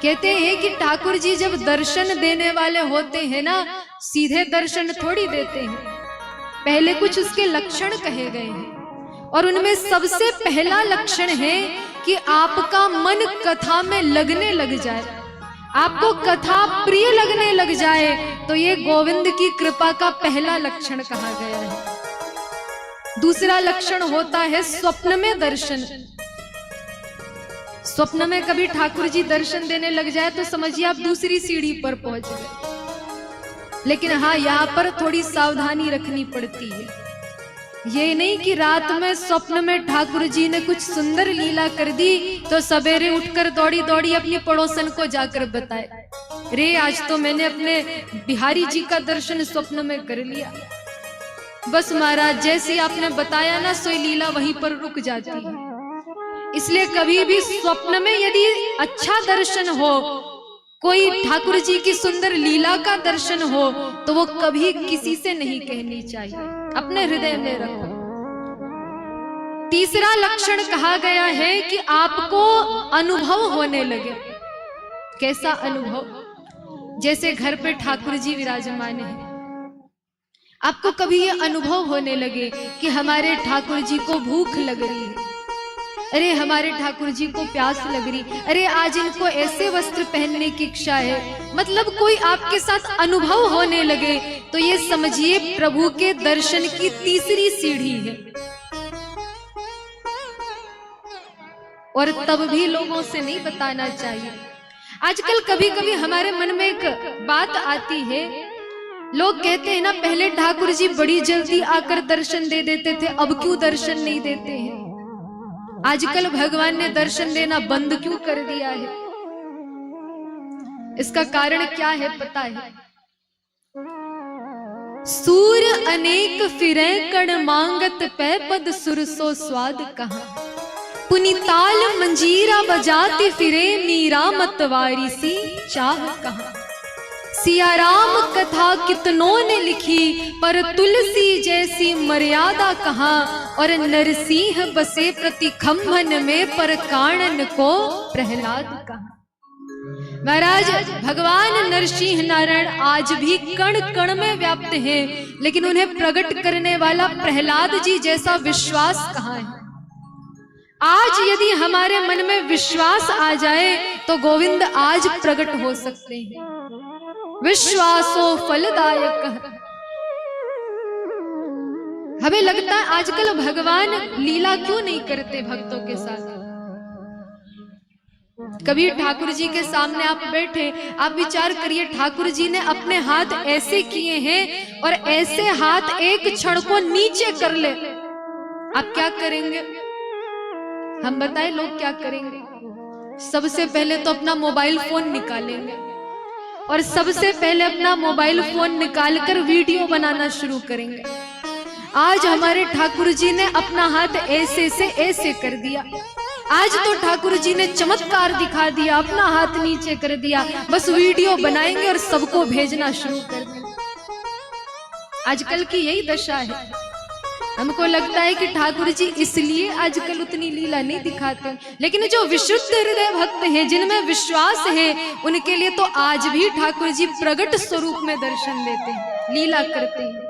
कहते हैं कि ठाकुर जी जब दर्शन देने वाले होते हैं ना, सीधे दर्शन थोड़ी देते हैं, पहले कुछ उसके लक्षण कहे गए हैं। और उनमें सबसे पहला लक्षण है कि आपका मन कथा में लगने लग जाए, आपको कथा प्रिय लगने लग जाए, तो ये गोविंद की कृपा का पहला लक्षण कहा गया है। दूसरा लक्षण होता है स्वप्न में दर्शन। स्वप्न में कभी ठाकुर जी दर्शन देने लग जाए तो समझिए आप दूसरी सीढ़ी पर पहुंच गए। लेकिन हाँ, यहाँ पर थोड़ी सावधानी रखनी पड़ती है। ये नहीं कि रात में स्वप्न में ठाकुर जी ने कुछ सुंदर लीला कर दी तो सवेरे उठकर दौड़ी दौड़ी अपनी पड़ोसन को जाकर बताए, रे आज तो मैंने अपने बिहारी जी का दर्शन स्वप्न में कर लिया। बस महाराज, जैसे आपने बताया ना, सोई लीला वहीं पर रुक जाती है। इसलिए कभी भी स्वप्न में यदि अच्छा दर्शन हो, कोई ठाकुर जी की सुंदर लीला का दर्शन हो, तो वो कभी किसी से नहीं कहनी चाहिए, अपने हृदय में रखो। तीसरा लक्षण कहा गया है कि आपको अनुभव होने लगे। कैसा अनुभव? जैसे घर पे ठाकुर जी विराजमान है, आपको कभी ये अनुभव होने लगे कि हमारे ठाकुर जी को भूख लग रही है, अरे हमारे ठाकुर जी को प्यास लग रही, अरे आज इनको ऐसे वस्त्र पहनने की इच्छा है, मतलब कोई आपके साथ अनुभव होने लगे, तो ये समझिए प्रभु के दर्शन की तीसरी सीढ़ी है। और तब भी लोगों से नहीं बताना चाहिए। आजकल कभी कभी हमारे मन में एक बात आती है, लोग कहते हैं ना, पहले ठाकुर जी बड़ी जल्दी आकर दर्शन दे देते थे, अब क्यों दर्शन नहीं देते हैं? आजकल भगवान ने दर्शन देना बंद क्यों कर दिया है? इसका कारण क्या है पता है? सूर अनेक फिरे कण मांगत पै पद सुरसो स्वाद कहां, पुनिताल मंजीरा बजाती फिरे मीरा मतवारी सी चाह कहां। सिया राम कथा कितनों ने लिखी, पर तुलसी जैसी मर्यादा कहां, और नरसिंह बसे प्रति खंभन में, पर कानन को प्रहलाद कहां। महाराज, भगवान नरसिंह नारायण आज भी कण कण में व्याप्त हैं, लेकिन उन्हें प्रकट करने वाला प्रहलाद जी जैसा विश्वास कहां है? आज यदि हमारे मन में विश्वास आ जाए तो गोविंद आज प्रकट हो सकते हैं। विश्वासो फलदायक। हमें लगता है आजकल भगवान लीला क्यों नहीं करते भक्तों के साथ। कभी ठाकुर जी के सामने आप बैठे, आप विचार करिए, ठाकुर जी ने अपने हाथ ऐसे किए हैं और ऐसे हाथ एक क्षण को नीचे कर ले, आप क्या करेंगे? हम बताएं लोग क्या करेंगे? सबसे पहले तो अपना मोबाइल फोन निकालेंगे और सबसे पहले अपना मोबाइल फोन निकालकर वीडियो बनाना शुरू करेंगे। आज हमारे ठाकुर जी ने अपना हाथ ऐसे से ऐसे कर दिया, आज तो ठाकुर जी ने चमत्कार दिखा दिया, अपना हाथ नीचे कर दिया, बस वीडियो बनाएंगे और सबको भेजना शुरू कर देंगे। आजकल की यही दशा है। हमको लगता है कि ठाकुर जी इसलिए आजकल उतनी लीला नहीं दिखाते, लेकिन जो विशुद्ध हृदय भक्त हैं, जिनमें विश्वास है, उनके लिए तो आज भी ठाकुर जी प्रगट स्वरूप में दर्शन देते हैं, लीला करते हैं।